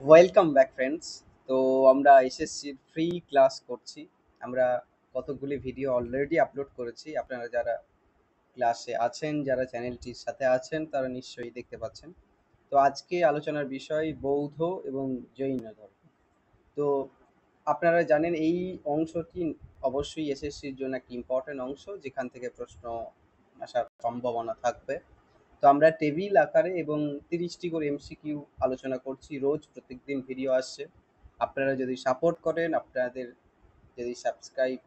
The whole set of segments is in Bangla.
Welcome back friends. তো আমরা এসএসসির ফ্রি ক্লাস করছি। আমরা কতগুলি ভিডিও অলরেডি আপলোড করেছি। আপনারা যারা ক্লাসে আছেন, যারা চ্যানেলটির সাথে আছেন, তারা নিশ্চয়ই দেখতে পাচ্ছেন। তো আজকে আলোচনার বিষয় বৌদ্ধ এবং জৈন ধর্ম। তো আপনারা জানেন এই অংশটি অবশ্যই এসএসসির জন্য একটা ইম্পর্টেন্ট অংশ, যেখান থেকে প্রশ্ন আসার সম্ভাবনা থাকবে। তো আমরা টেবিল আকারে এবং 30টি করে এমসিকিউ আলোচনা করছি। রোজ প্রত্যেকদিন ভিডিও আসছে। আপনারা যদি সাপোর্ট করেন, আপনাদের যদি সাবস্ক্রাইব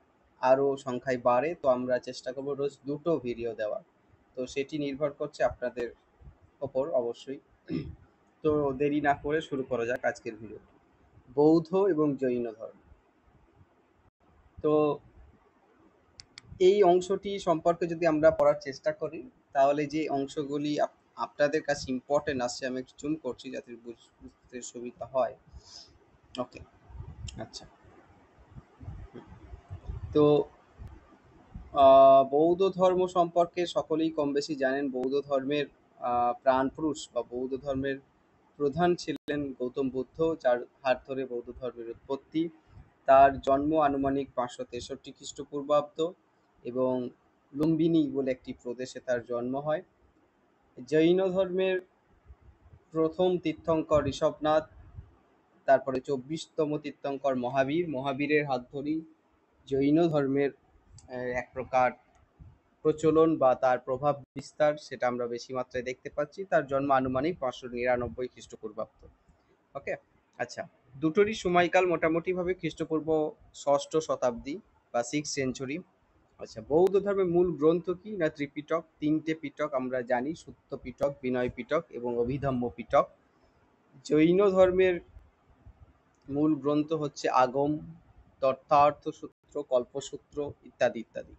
আরও সংখ্যায় বাড়ে, তো আমরা চেষ্টা করব রোজ দুটো ভিডিও দেওয়ার। তো সেটি নির্ভর করছে আপনাদের ওপর অবশ্যই। তো দেরি না করে শুরু করা যাক আজকের ভিডিও। বৌদ্ধ এবং জৈন ধর্ম। তো এই অংশটি সম্পর্কে যদি আমরা পড়ার চেষ্টা করি, তাহলে যে অংশগুলি আপনাদের কাছে ইম্পর্টেন্ট আসছে, আমি একটু জুম করছি যাতে বুঝতে সুবিধা হয়। ওকে, আচ্ছা। তো বৌদ্ধ ধর্ম সম্পর্কে সকলেই কম বেশি জানেন। বৌদ্ধ ধর্মের প্রাণপুরুষ বা বৌদ্ধ ধর্মের প্রধান ছিলেন গৌতম বুদ্ধ, যার হাত ধরে বৌদ্ধ ধর্মের উৎপত্তি। তার জন্ম আনুমানিক 563 খ্রিস্টপূর্বাব্দ এবং লুম্বিনী বলে একটি প্রদেশে তার জন্ম হয়। জৈন ধর্মের প্রথম তীর্থঙ্কর ঋষভনাথ, তারপরে 24তম তীর্থঙ্কর মহাবীর। মহাবীরের হাত ধরেই জৈন ধর্মের এক প্রকার প্রচলন বা তার প্রভাব বিস্তার, সেটা আমরা বেশি মাত্রায় দেখতে পাচ্ছি। তার জন্ম আনুমানিক 599 খ্রিস্টপূর্বাব্দ। ওকে, আচ্ছা। দুটোরই সময়কাল মোটামুটিভাবে খ্রিস্টপূর্ব ষষ্ঠ শতাব্দী বা 6th সেঞ্চুরি। আচ্ছা, বৌদ্ধ ধর্মের মূল গ্রন্থ কি না ত্রিপিটক। তিনটে পিটক আমরা জানি, সূত্র পিটক, বিনয় পিটক এবং অভিধম্ম পিটক। জৈন ধর্মের মূল গ্রন্থ হচ্ছে আগম, তথার্থ সূত্র, কল্পসূত্র ইত্যাদি ইত্যাদি।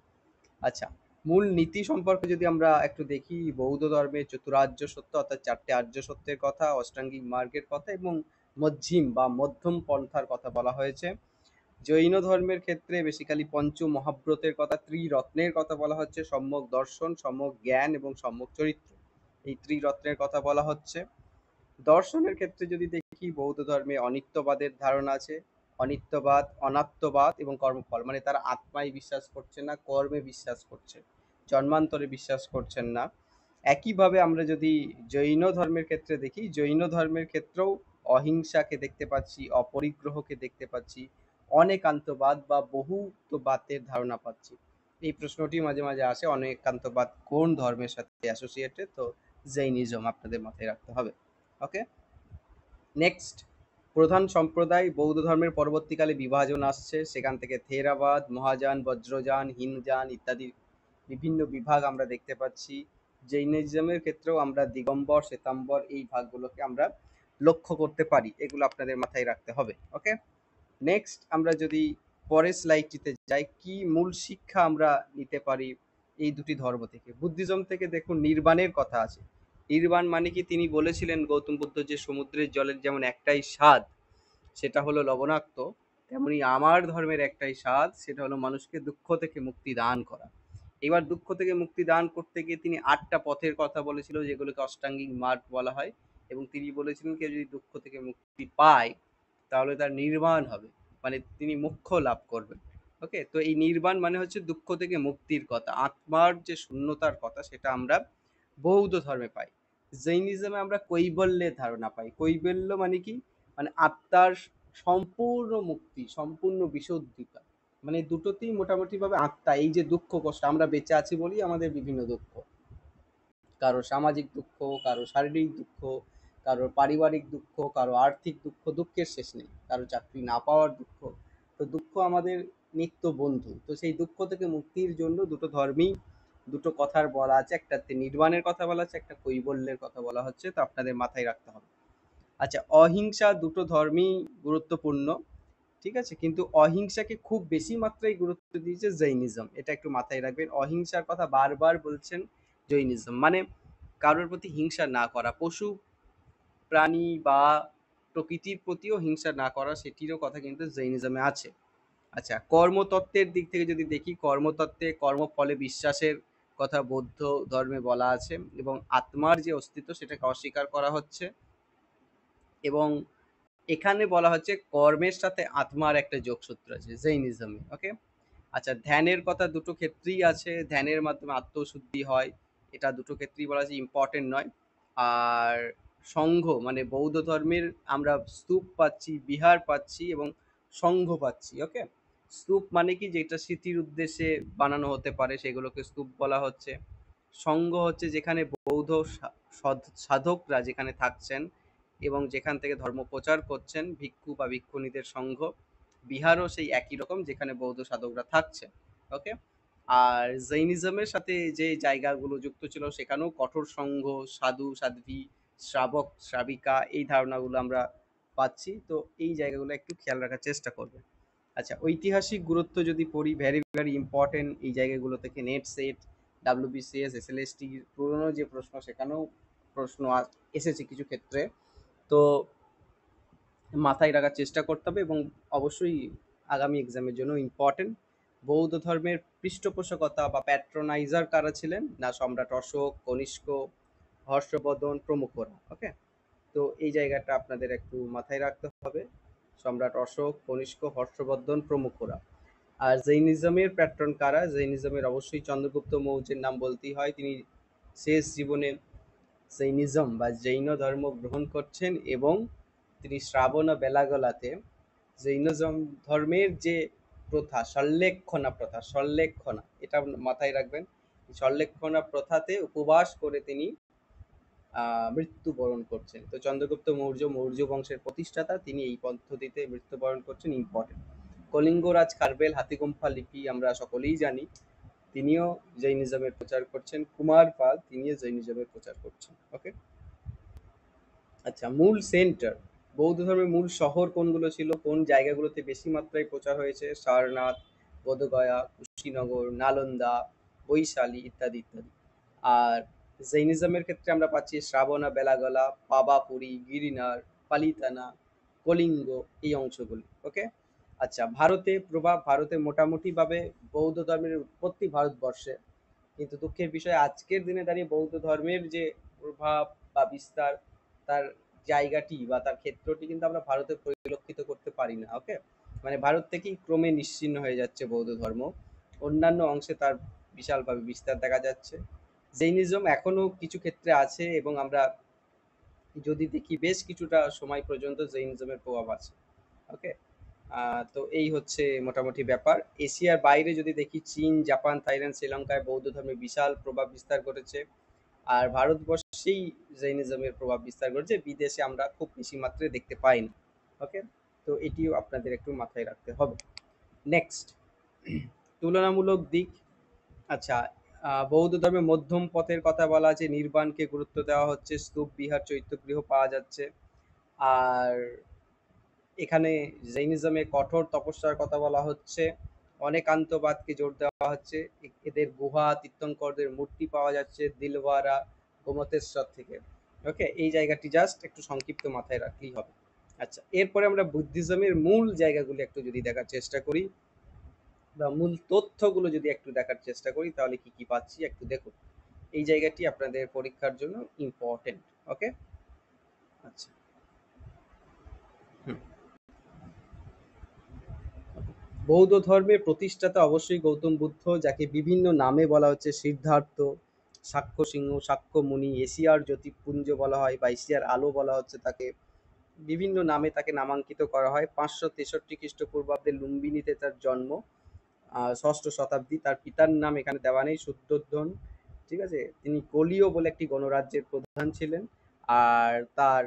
আচ্ছা, মূল নীতি সম্পর্কে যদি আমরা একটু দেখি, বৌদ্ধ ধর্মে চতুরার্য সত্য অর্থাৎ 4টে আর্য সত্যের কথা, অষ্টাঙ্গিক মার্গের কথা এবং মধ্যম বা মধ্যম পন্থার কথা বলা হয়েছে। জৈন ধর্মের ক্ষেত্রে বেসিক্যালি পঞ্চ মহাব্রতের কথা, ত্রিরত্নের কথা বলা হচ্ছে। সম্যক দর্শন, সম্যক জ্ঞান এবং সম্যক চরিত্র, এই ত্রিরত্নের কথা বলা হচ্ছে। দর্শনের ক্ষেত্রে যদি দেখি, বৌদ্ধ ধর্মে অনিত্যবাদের ধারণা আছে। অনিত্যবাদ, অনাত্মবাদ এবং কর্মফল, মানে তারা আত্মায় বিশ্বাস করছে না, কর্মে বিশ্বাস করছে, জন্মান্তরে বিশ্বাস করছেন না। একইভাবে আমরা যদি জৈন ধর্মের ক্ষেত্রে দেখি, জৈন ধর্মের ক্ষেত্রেও অহিংসাকে দেখতে পাচ্ছি, অপরিগ্রহকে দেখতে পাচ্ছি, অনেকান্তবাদ বা বহুত্ববাদের ধারণা পাচ্ছি। এই প্রশ্নটি মাঝে মাঝে আসে, অনেকান্তবাদ কোন ধর্মের সাথে অ্যাসোসিয়েটেড? তো জৈনিজম আপনাদের মাথায় রাখতে হবে। ওকে, নেক্সট। প্রধান সম্প্রদায় বৌদ্ধ ধর্মের পরবর্তীকালে বিভাজন আসছে, সেখান থেকে থেরাবাদ, মহাযান, বজ্রযান, হিনযান ইত্যাদি বিভিন্ন বিভাগ আমরা দেখতে পাচ্ছি। জৈনিজমের ক্ষেত্রেও আমরা দিগম্বর, শ্বেতাম্বর এই ভাগগুলোকে আমরা লক্ষ্য করতে পারি। এগুলো আপনাদের মাথায় রাখতে হবে। ওকে, নেক্সট আমরা যদি পরের স্লাইডটিতে যাই, কি মূল শিক্ষা আমরা নিতে পারি এই দুটি ধর্ম থেকে? বুদ্ধিজম থেকে দেখুন, নির্বাণের কথা আছে। নির্বাণ মানে কি? তিনি বলেছিলেন গৌতম বুদ্ধ যে সমুদ্রের জলের যেমন একটাই স্বাদ, সেটা হলো লবণাক্ত, তেমনি আমার ধর্মের একটাই স্বাদ, সেটা হলো মানুষকে দুঃখ থেকে মুক্তি দান করা। এবার দুঃখ থেকে মুক্তি দান করতে গিয়ে তিনি 8টা পথের কথা বলেছিল, যেগুলোকে অষ্টাঙ্গিক মার্গ বলা হয়। এবং তিনি বলেছিলেন কেউ যদি দুঃখ থেকে মুক্তি পায়, তাহলে তার নির্বাণ হবে, মানে তিনি মোক্ষ লাভ করবেন। ওকে, তো এই নির্বাণ মানে হচ্ছে দুঃখ থেকে মুক্তির কথা, আত্মার যে শূন্যতার কথা, সেটা আমরা বৌদ্ধ ধর্মে পাই। জৈনিজমে আমরা কৈবল্যের ধারণা পাই। কৈবল্য মানে কি? মানে আত্মার সম্পূর্ণ মুক্তি, সম্পূর্ণ বিশুদ্ধিতা। মানে দুটোতেই মোটামুটিভাবে আত্মা, এই যে দুঃখ কষ্ট, আমরা বেঁচে আছি বলি আমাদের বিভিন্ন দুঃখ, কারো সামাজিক দুঃখ, কারো শারীরিক দুঃখ, কারো পারিবারিক দুঃখ, কারো আর্থিক দুঃখ, দুঃখের শেষ নেই, কারো চাকরি না পাওয়ার দুঃখ। তো দুঃখ আমাদের নিত্য বন্ধু। তো সেই দুঃখ থেকে মুক্তির জন্য দুটো ধর্মেই দুটো কথার বলা আছে, একটাতে নির্বাণের কথা বলা আছে, একটা কৈবল্যের কথা বলা হচ্ছে। তো আপনাদের মাথায় রাখতে হবে। আচ্ছা, অহিংসা দুটো ধর্মই গুরুত্বপূর্ণ, ঠিক আছে, কিন্তু অহিংসাকে খুব বেশি মাত্রায় গুরুত্ব দিয়েছে জৈনিজম, এটা একটু মাথায় রাখবেন। অহিংসার কথা বারবার বলছেন জৈনিজম, মানে কারোর প্রতি হিংসা না করা, পশু প্রাণী বা প্রকৃতির প্রতিও হিংসা না করা, সেটিরও কথা কিন্তু জৈনিজমে আছে। আচ্ছা, কর্মতত্ত্বের দিক থেকে যদি দেখি, কর্মতত্ত্বে কর্মফলে বিশ্বাসের কথা বৌদ্ধ ধর্মে বলা আছে, এবং আত্মার যে অস্তিত্ব সেটাকে অস্বীকার করা হচ্ছে। এবং এখানে বলা হচ্ছে কর্মের সাথে আত্মার একটা যোগসূত্র আছে জৈনিজমে। ওকে, আচ্ছা, ধ্যানের কথা দুটো ক্ষেত্রেই আছে, ধ্যানের মাধ্যমে আত্মশুদ্ধি হয়, এটা দুটো ক্ষেত্রেই বলা আছে, ইম্পর্টেন্ট নয়। আর সংঘ মানে বৌদ্ধ ধর্মের আমরা স্তূপ পাচ্ছি, বিহার পাচ্ছি এবং সংঘ পাচ্ছি। ওকে, স্তূপ মানে কি, যেটা স্মৃতির উদ্দেশ্যে বানানো হতে পারে সেগুলোকে স্তূপ বলা হচ্ছে। সংঘ হচ্ছে যেখানে বৌদ্ধ সাধকরা যেখানে থাকছেন এবং যেখান থেকে ধর্ম প্রচার করছেন, ভিক্ষু বা ভিক্ষুণীদের সংঘ। বিহারও সেই একই রকম, যেখানে বৌদ্ধ সাধকরা থাকছে। ওকে, আর জৈনিজমের সাথে যে জায়গাগুলো যুক্ত ছিল সেখানেও কঠোর সংঘ, সাধু সাধ্বী, শ্রাবক শ্রাবিকা, এই ধারণাগুলো আমরা পাচ্ছি। তো এই জায়গাগুলো একটু খেয়াল রাখার চেষ্টা করবে। আচ্ছা, ঐতিহাসিক গুরুত্ব যদি পড়ি, ভেরি ভেরি ইম্পর্টেন্ট এই জায়গাগুলো থেকে। নেট সেট, ডাব্লিউবিসিএস, এসএলএসটি পুরনো যে প্রশ্ন সেখানেও প্রশ্ন এসেছে কিছু ক্ষেত্রে। তো মাথায় রাখার চেষ্টা করতে হবে এবং অবশ্যই আগামী এক্সামের জন্য ইম্পর্টেন্ট। বৌদ্ধ ধর্মের পৃষ্ঠপোষকতা বা প্যাট্রোনাইজার কারা ছিলেন না, সম্রাট অশোক, কনিষ্ক, হর্ষবর্ধন প্রমুখরা। ওকে, তো এই জায়গাটা আপনাদের একটু মাথায় রাখতে হবে, সম্রাট অশোক, কনিষ্ক, হর্ষবর্ধন প্রমুখরা। আর জৈনিজমের প্যাট্রন কারা, জৈনিজমের অবশ্যই চন্দ্রগুপ্ত মৌর্যের নাম বলতেই হয়। তিনি শেষ জীবনে জৈনিজম বা জৈন ধর্ম গ্রহণ করছেন এবং তিনি শ্রাবণ বেলাগলাতে জৈনজম ধর্মের যে প্রথা, সল্লেখনা প্রথা, সল্লেখনা, এটা মাথায় রাখবেন। সল্লেখনা প্রথাতে উপবাস করে তিনি মৃত্যুবরণ করছেন। তো চন্দ্রগুপ্ত মৌর্য, মৌর্য বংশের প্রতিষ্ঠাতা, তিনি এই পদ্ধতিতে মৃত্যুবরণ করছেন, ইম্পর্টেন্ট। কলিঙ্গরাজ খারবেল হাতিগুম্ফা লিপি আমরা সকলেই জানি, তিনিও জৈনিজমের প্রচার করছেন। কুমার পাল, তিনিও জৈনিজমের প্রচার করছেন। ওকে, আচ্ছা, মূল সেন্টার, বৌদ্ধ ধর্মের মূল শহর কোনগুলো ছিল, কোন জায়গাগুলোতে বেশি মাত্রায় প্রচার হয়েছে? সারনাথ, বোধগয়া, কুশীনগর, নালন্দা, বৈশালী ইত্যাদি ইত্যাদি। আর জৈনিজমের ক্ষেত্রে আমরা পাচ্ছি শ্রাবণা বেলাগলা, পাবাপুরী, গিরিনার, পালিতানা, কলিঙ্গ, এই অংশগুলি। ওকে, আচ্ছা, ভারতে প্রভাব, ভারতে মোটামুটিভাবে বৌদ্ধ ধর্মের উৎপত্তি ভারতবর্ষে, কিন্তু দুঃখের বিষয় আজকের দিনে দাঁড়িয়ে বৌদ্ধ ধর্মের যে প্রভাব বা বিস্তার, তার জায়গাটি বা তার ক্ষেত্রটি কিন্তু আমরা ভারতে পরিলক্ষিত করতে পারি না। ওকে, মানে ভারত থেকেই ক্রমে নিশ্চিহ্ন হয়ে যাচ্ছে বৌদ্ধ ধর্ম, অন্যান্য অংশে তার বিশালভাবে বিস্তার দেখা যাচ্ছে। জৈনিজম এখনো কিছু ক্ষেত্রে আছে এবং আমরা যদি দেখি বেশ কিছুটা সময় পর্যন্ত জৈনিজমের প্রভাব আছে। ওকে, তো এই হচ্ছে মোটামুটি ব্যাপার। এশিয়ার বাইরে যদি দেখি, চীন, জাপান, থাইল্যান্ড, শ্রীলঙ্কায় বৌদ্ধ ধর্মের বিশাল প্রভাব বিস্তার করেছে। আর ভারতবর্ষেই জৈনিজমের প্রভাব বিস্তার করেছে, বিদেশে আমরা খুব বেশি মাত্রায় দেখতে পাই না। ওকে, তো এটিও আপনাদের একটু মাথায় রাখতে হবে। নেক্সট, তুলনামূলক দিক। আচ্ছা, বৌদ্ধ ধর্মের মধ্যম পথের কথা বলা আছে, নির্বাণকে গুরুত্ব দেওয়া হচ্ছে, স্তূপ, বিহার, চৈত্যগৃহ পাওয়া যাচ্ছে। আর এখানে জৈনিজমে কঠোর তপস্যার কথা বলা হচ্ছে, অনেকান্তবাদকে জোর দেওয়া হচ্ছে। এদের গুহা, তীর্থঙ্করদের মূর্তি পাওয়া যাচ্ছে দিলওয়ারা, গোমতেশ্বর থেকে। ওকে, এই জায়গাটি জাস্ট একটু সংক্ষিপ্ত মাথায় রাখলেই হবে। আচ্ছা, এরপরে আমরা বুদ্ধিজমের মূল জায়গাগুলো একটু যদি দেখার চেষ্টা করি বা মূল তথ্যগুলো যদি একটু দেখার চেষ্টা করি, তাহলে কি কি পাচ্ছি একটু দেখুন। এই জায়গাটি আপনাদের পরীক্ষার জন্য ইম্পর্টেন্ট। ওকে, আচ্ছা, হুম, বৌদ্ধ ধর্মের প্রতিষ্ঠাতা অবশ্যই গৌতম বুদ্ধ, যাকে বিভিন্ন নামে বলা হচ্ছে, সিদ্ধার্থ, সাক্ষ্য সিংহ, সাক্ষ্য মুনি, এশিয়ার জ্যোতিপুঞ্জ বলা হয় বা এশিয়ার আলো বলা হচ্ছে তাকে, বিভিন্ন নামে তাকে নামাঙ্কিত করা হয়। 563 খ্রিস্টপূর্বাব্দে লুম্বিনীতে তার জন্ম, ষষ্ঠ শতাব্দী। তার পিতার নাম এখানে দেওয়া নেই, শুদ্ধোধন। ঠিক আছে, তিনি কলিও বলে একটি গণরাজ্যের প্রধান ছিলেন। আর তার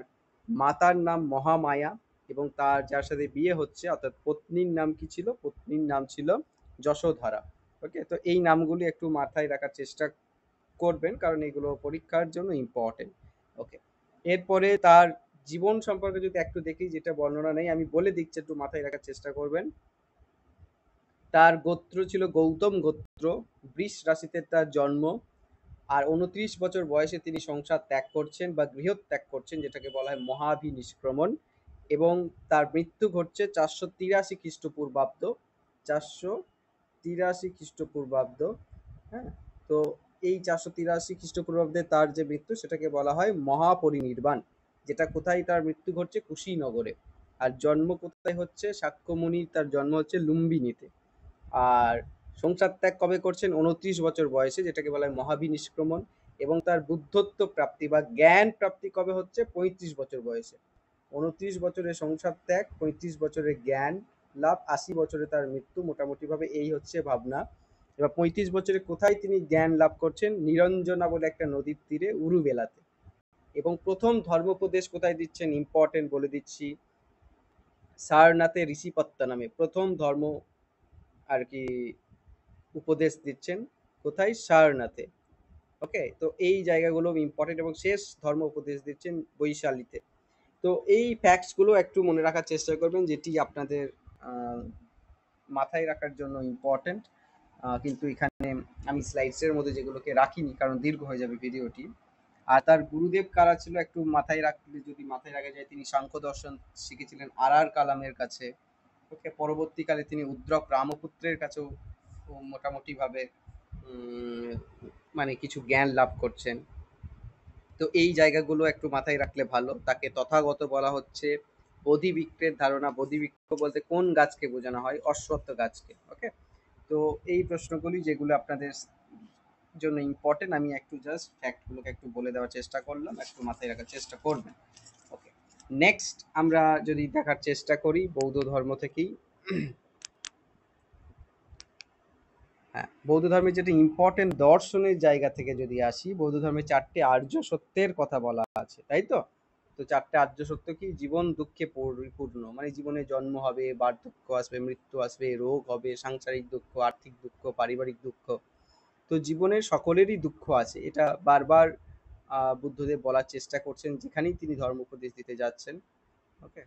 মাতার নাম মহামায়া এবং তার যার সাথে বিয়ে হচ্ছে অর্থাৎ পত্নীর নাম কি ছিল, পত্নীর নাম ছিল যশোধরা। ওকে, তো এই নামগুলি একটু মাথায় রাখার চেষ্টা করবেন, কারণ এগুলো পরীক্ষার জন্য ইম্পর্টেন্ট। ওকে, এরপরে তার জীবন সম্পর্কে যদি একটু দেখি, যেটা বর্ণনা নেই আমি বলে দিচ্ছি, একটু মাথায় রাখার চেষ্টা করবেন। তার গোত্র ছিল গৌতম গোত্র, বৃষ রাশিতে তার জন্ম। আর 29 বছর বয়সে তিনি সংসার ত্যাগ করছেন বা গৃহত্যাগ করছেন, যেটাকে বলা হয় মহাভিনিষ্ক্রমণ। এবং তার মৃত্যু ঘটছে 483 খ্রিস্টপূর্বাব্দ, 483 খ্রিস্টপূর্বাব্দ। হ্যাঁ, তো এই 483 খ্রিস্টপূর্বাব্দে তার যে মৃত্যু, সেটাকে বলা হয় মহাপরিনির্বাণ। যেটা কোথায় তার মৃত্যু ঘটছে? কুশীনগরে। আর জন্ম কোথায় হচ্ছে? শাক্যমুনির তার জন্ম হচ্ছে লুম্বিনীতে। আর সংসার ত্যাগ কবে করছেন? 29 বছর বয়সে, যেটাকে বলা হয় মহাবিনিষ্ক্রমণ। এবং তার বুদ্ধত্ব প্রাপ্তি বা জ্ঞান প্রাপ্তি কবে হচ্ছে? 35 বছর বয়সে। 29 বছরে সংসার ত্যাগ, 35 বছরে জ্ঞান লাভ, 80 বছরে তার মৃত্যু। মোটামুটি ভাবে এই হচ্ছে ভাবনা। এবার 35 বছরে কোথায় তিনি জ্ঞান লাভ করছেন? নিরঞ্জনা বলে একটা নদীর তীরে, উরুবেলাতে। এবং প্রথম ধর্মোপদেশ কোথায় দিচ্ছেন? ইম্পর্টেন্ট বলে দিচ্ছি, সারনাথে ঋষিপত্তা নামে প্রথম ধর্ম আর কি উপদেশ দিচ্ছেন। কোথায়? সারনাথে। ওকে, তো এই জায়গাগুলো ইম্পর্টেন্ট। এবং শেষ ধর্ম উপদেশ দিচ্ছেন বৈশালীতে। তো এই ফ্যাক্টস গুলো একটু মনে রাখার চেষ্টা করবেন, যেটি আপনাদের আহ, মাথায় রাখার জন্য ইম্পর্টেন্ট। কিন্তু এখানে আমি স্লাইডস এর মধ্যে যেগুলোকে রাখিনি, কারণ দীর্ঘ হয়ে যাবে ভিডিওটি। আর তার গুরুদেব কারা ছিল একটু মাথায় রাখলে, যদি মাথায় রাখা যায়, তিনি সাংখ্য দর্শন শিখেছিলেন আর কালামের কাছে। ওকে, পরবর্তীকালে তিনি উদ্রক রামপুত্রের কাছেও মোটামুটি ভাবে উম, মানে কিছু জ্ঞান লাভ করছেন। তো এই জায়গাগুলো একটু মাথায় রাখলে ভালো। তাকে তথাগত বলা হচ্ছে। বোধিবৃক্ষের ধারণা, বোধিবৃক্ষ বলতে কোন গাছকে বোঝানো হয়? অশ্বত্থ গাছকে। ওকে, তো এই প্রশ্নগুলি যেগুলো আপনাদের জন্য ইম্পর্টেন্ট, আমি একটু জাস্ট ফ্যাক্টগুলোকে একটু বলে দেওয়ার চেষ্টা করলাম, একটু মাথায় রাখার চেষ্টা করবেন। ওকে, নেক্সট আমরা যদি দেখার চেষ্টা করি বৌদ্ধ ধর্ম থেকেই, হ্যাঁ, বৌদ্ধ ধর্মের যেটা ইম্পর্টেন্ট দর্শনের জায়গা থেকে যদি আসি, বৌদ্ধ ধর্মে 4টে আর্য সত্যের কথা বলা আছে, তাই তো? তো 4টে আর্য সত্য কি? জীবন দুঃখে পরিপূর্ণ, মানে জীবনে জন্ম হবে, বার্ধক্য আসবে, মৃত্যু আসবে, রোগ হবে, সাংসারিক দুঃখ, আর্থিক দুঃখ, পারিবারিক দুঃখ। তো জীবনের সকলেরই দুঃখ আছে, এটা বারবার বুদ্ধদেব বলার চেষ্টা করছেন যেখানেই তিনি ধর্ম উপদেশ দিতে যাচ্ছেন। ওকে,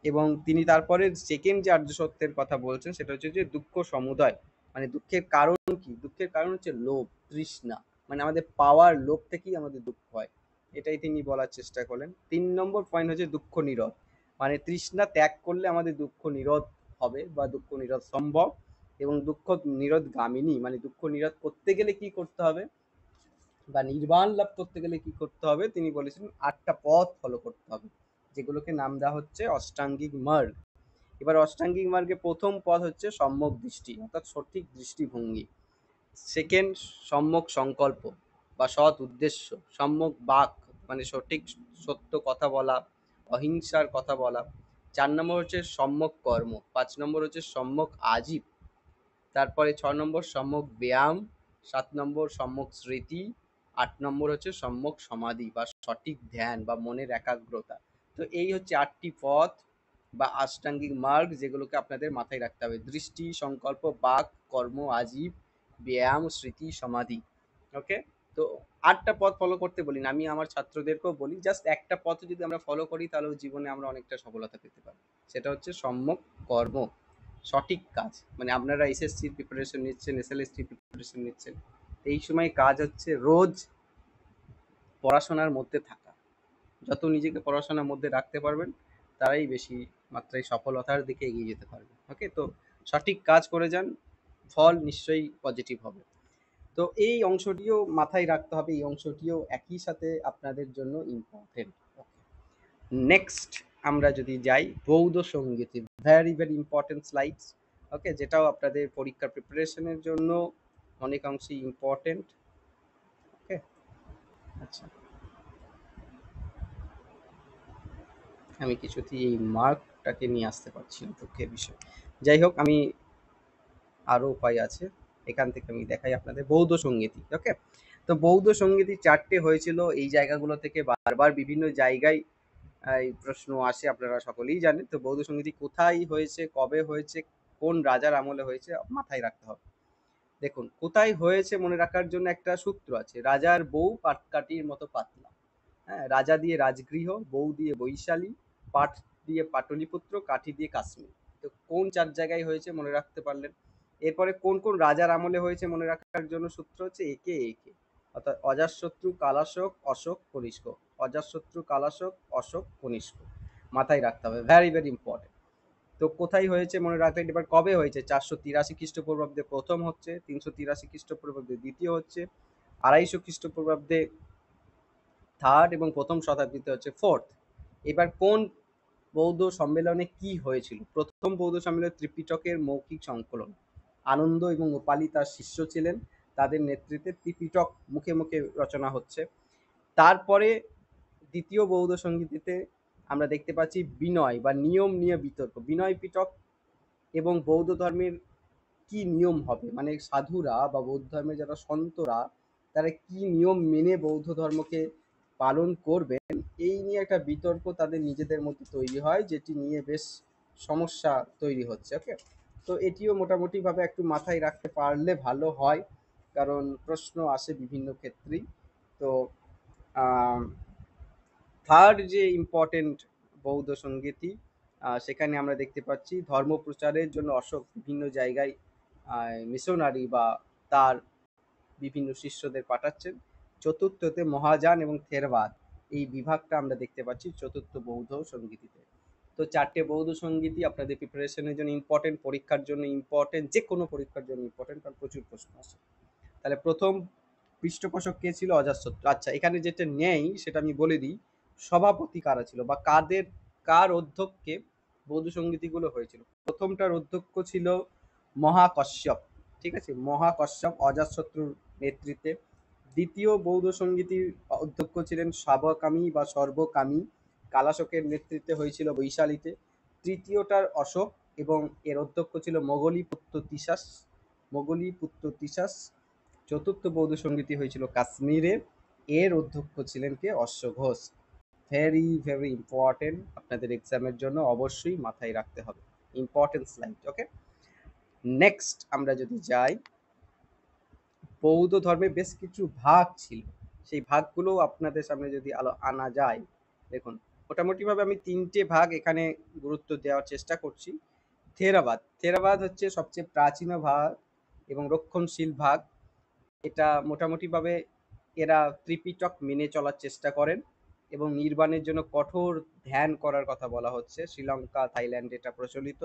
এবং তিনি তারপরে সেকেন্ড যে আর্য সত্যের কথা বলছেন সেটা হচ্ছে যে দুঃখ সমুদয়। মানে দুঃখের কারণ কি? দুঃখের কারণ হচ্ছে লোভ, তৃষ্ণা। মানে আমাদের পাওয়ার লোভ থেকেই আমাদের দুঃখ হয়, এটাই তিনি বলার চেষ্টা করলেন। 3 নম্বর পয়েন্ট হচ্ছে দুঃখ নিরোধ। মানে তৃষ্ণা ত্যাগ করলে আমাদের দুঃখ নিরোধ হবে বা দুঃখ নিরোধ সম্ভব। এবং দুঃখ নিরোধ গামিনী, মানে দুঃখ নিরোধ করতে গেলে কি করতে হবে বা নির্বাণ লাভ করতে গেলে কি করতে হবে? তিনি বলেছেন 8টা পথ ফলো করতে হবে, যেগুলোকে নাম দেওয়া হচ্ছে অষ্টাঙ্গিক মার্গ। এবার অষ্টাঙ্গিক মার্গে প্রথম পথ হচ্ছে সম্যক দৃষ্টি, অর্থাৎ সঠিক দৃষ্টিভঙ্গি। সেকেন্ড, সম্যক সংকল্প বা সৎ উদ্দেশ্য। সম্যক বাক, মানে সঠিক সত্য কথা বলা, অহিংসার কথা বলা। 4 নম্বর হচ্ছে সম্যক কর্ম। 5 নম্বর হচ্ছে সম্যক আজীব। তারপরে 6 নম্বর সম্যক ব্যায়াম। 7 নম্বর সম্যক স্মৃতি। 8 নম্বর হচ্ছে সম্যক সমাধি বা সঠিক ধ্যান বা মনের একাগ্রতা। তো এই হচ্ছে 8টি পথ বা আষ্টাঙ্গিক মার্গ, যেগুলোকে আপনাদের মাথায় রাখতে হবে: দৃষ্টি, সংকল্প, বাক, কর্ম, আজীব, ব্যায়াম, স্মৃতি, সমাধি। ওকে, তো 8টা পথ ফলো করতে বলি না, আমি আমার ছাত্রদেরকেও বলি জাস্ট একটা পথ যদি আমরা ফলো করি তাহলে জীবনে আমরা অনেকটা সফলতা পেতে পারি। সেটা হচ্ছে সম্যক কর্ম, সঠিক কাজ। মানে আপনারা এসএসসির প্রিপারেশন নিচ্ছেন, এসএলএসসির প্রিপারেশন নিচ্ছেন, এই সময় কাজ হচ্ছে রোজ পড়াশোনার মধ্যে থাকা। যত নিজেকে পড়াশোনার মধ্যে রাখতে পারবেন তারাই বেশি মাত্রায় সফলতার দিকে এগিয়ে যেতে পারবে। ওকে, তো সঠিক কাজ করে যান, ফল নিশ্চয়ই পজিটিভ হবে। তো এই অংশটিও মাথায় রাখতে হবে, এই অংশটিও একই সাথে আপনাদের জন্য ইম্পর্টেন্ট। নেক্সট আমরা যদি যাই বৌদ্ধ সঙ্গীতে, ভেরি ভেরি ইম্পর্টেন্ট স্লাইডস। ওকে, যেটাও আপনাদের পরীক্ষার প্রিপারেশনের জন্য অনেকাংশেই ইম্পর্টেন্ট। ওকে, আচ্ছা, আমি কিছুতেই এই মার্কটাকে নিয়ে আসতে পারছি না, দুঃখের বিষয়। যাই হোক, আমি আরও উপায় আছে, এখান থেকে আমি দেখাই আপনাদের বৌদ্ধ সঙ্গীতি। ওকে, তো বৌদ্ধ সঙ্গীতি 4টে হয়েছিল এই জায়গাগুলো থেকে। বারবার বিভিন্ন জায়গায় এই প্রশ্ন আসে, আপনারা সকলেই জানেন। তো বৌদ্ধ সঙ্গীতি কোথায় হয়েছে, কবে হয়েছে, কোন রাজার আমলে হয়েছে, মাথায় রাখতে হবে। দেখুন, কোথায় হয়েছে মনে রাখার জন্য একটা সূত্র আছে: রাজার বউ পাটকাঠির মতো পাতলা। হ্যাঁ, রাজা দিয়ে রাজগৃহ, বউ দিয়ে বৈশালী, পাট দিয়ে পাটলিপুত্র, কাঠি দিয়ে কাশ্মীর। তো কোন 4 জায়গায় হয়েছে মনে রাখতে পারলেন। এরপরে কোন কোন রাজার আমলে হয়েছে মনে রাখার জন্য সূত্র হচ্ছে একে একে, অর্থাৎ অজাতশত্রু, কালাশোক, অশোক, কনিষ্ক। অজাতশত্রু, কালাশোক, অশোক, কনিষ্ক, মাথায় রাখতে হবে, ভেরি ভেরি ইম্পর্টেন্ট। তো কোথায় হয়েছে মনে রাখলেন। এবার কবে হয়েছে? 483 খ্রিস্টপূর্বাব্দে প্রথম হচ্ছে, 383 খ্রিস্টপূর্বাব্দে দ্বিতীয় হচ্ছে, 250 খ্রিস্টপূর্বাব্দে থার্ড, এবং প্রথম শতাব্দীতে হচ্ছে ফোর্থ। এবার কোন বৌদ্ধ সম্মেলনে কি হয়েছিল? প্রথম বৌদ্ধ সম্মেলনে ত্রিপিটকের মৌখিক সংকলন। আনন্দ এবং উপালি তার শিষ্য ছিলেন। তাদের নেতৃত্বে ত্রিপিটক মুখে মুখে রচনা হচ্ছে। তারপরে দ্বিতীয় বৌদ্ধ সংগীতিতে আমরা দেখতে পাচ্ছি বিনয় বা নিয়ম নিয়ে বিতর্ক। বিনয় পিটক এবং বৌদ্ধ ধর্মের কি নিয়ম হবে, মানে সাধুরা বা বৌদ্ধ ধর্মের যারা সন্তরা তারা কি নিয়ম মেনে বৌদ্ধ ধর্মকে পালন করবেন, এই নিয়ে একটা বিতর্ক তাদের নিজেদের মধ্যে তৈরি হয়, যেটি নিয়ে বেশ সমস্যা তৈরি হচ্ছে। ওকে, তো এটিও মোটামুটিভাবে একটু মাথায় রাখতে পারলে ভালো হয়, কারণ প্রশ্ন আসে বিভিন্ন ক্ষেত্রেই। তো থার্ড যে ইম্পর্টেন্ট বৌদ্ধ সঙ্গীতি, সেখানে আমরা দেখতে পাচ্ছি ধর্ম প্রচারের জন্য অশোক বিভিন্ন জায়গায় মিশনারি বা তার বিভিন্ন শিষ্যদের পাঠাচ্ছেন। চতুর্থতে মহাযান এবং থেরবাদ, এই বিভাগটা আমরা দেখতে পাচ্ছি চতুর্থ বৌদ্ধ সঙ্গীতিতে। তো চারটে বৌদ্ধ সঙ্গীতই আপনাদের প্রিপারেশনের জন্য ইম্পর্টেন্ট, পরীক্ষার জন্য ইম্পর্টেন্ট, যে কোনো পরীক্ষার জন্য ইম্পর্টেন্ট, কারণ প্রচুর প্রশ্ন আসে। তাহলে প্রথম পৃষ্ঠপোষক কে ছিল? অজাতশত্রু। আচ্ছা, এখানে যেটা নেই সেটা আমি বলে দিই, সভাপতি কারা ছিল বা কার অধ্যক্ষে বৌদ্ধ সঙ্গীতিগুলো হয়েছিল। প্রথমটার অধ্যক্ষ ছিল মহাকশ্যপ, ঠিক আছে, মহাকশ্যপ অজাতশত্রুর নেতৃত্বে। দ্বিতীয় বৌদ্ধ সঙ্গীতির অধ্যক্ষ ছিলেন সাবকামী বা সর্বকামী, কালাশোকের নেতৃত্বে হয়েছিল বৈশালীতে। তৃতীয়টার অশোক এবং এর অধ্যক্ষ ছিল মোগলী পুত্র তিসাস। চতুর্থ বৌদ্ধ সঙ্গীতি হয়েছিল কাশ্মীরে, এর অধ্যক্ষ ছিলেন কে? অশ্ব ঘোষ। ভেরি ভেরি ইম্পর্টেন্ট, আপনাদের এক্সামের জন্য অবশ্যই মাথায় রাখতে হবে, ইম্পর্টেন্ট স্লাইড। ওকে, নেক্সট আমরা যদি যাই, বৌদ্ধ ধর্মে বেশ কিছু ভাগ ছিল, সেই ভাগগুলো আপনাদের সামনে যদি আনা যায়। দেখুন, মোটামুটিভাবে আমি তিনটে ভাগ এখানে গুরুত্ব দেওয়ার চেষ্টা করছি। থেরাবাদ হচ্ছে সবচেয়ে প্রাচীন ভাগ এবং রক্ষণশীল ভাগ। এটা মোটামুটিভাবে এরা ত্রিপিটক মেনে চলার চেষ্টা করেন এবং নির্বাণের জন্য কঠোর ধ্যান করার কথা বলা হচ্ছে। শ্রীলঙ্কা, থাইল্যান্ড এটা প্রচলিত।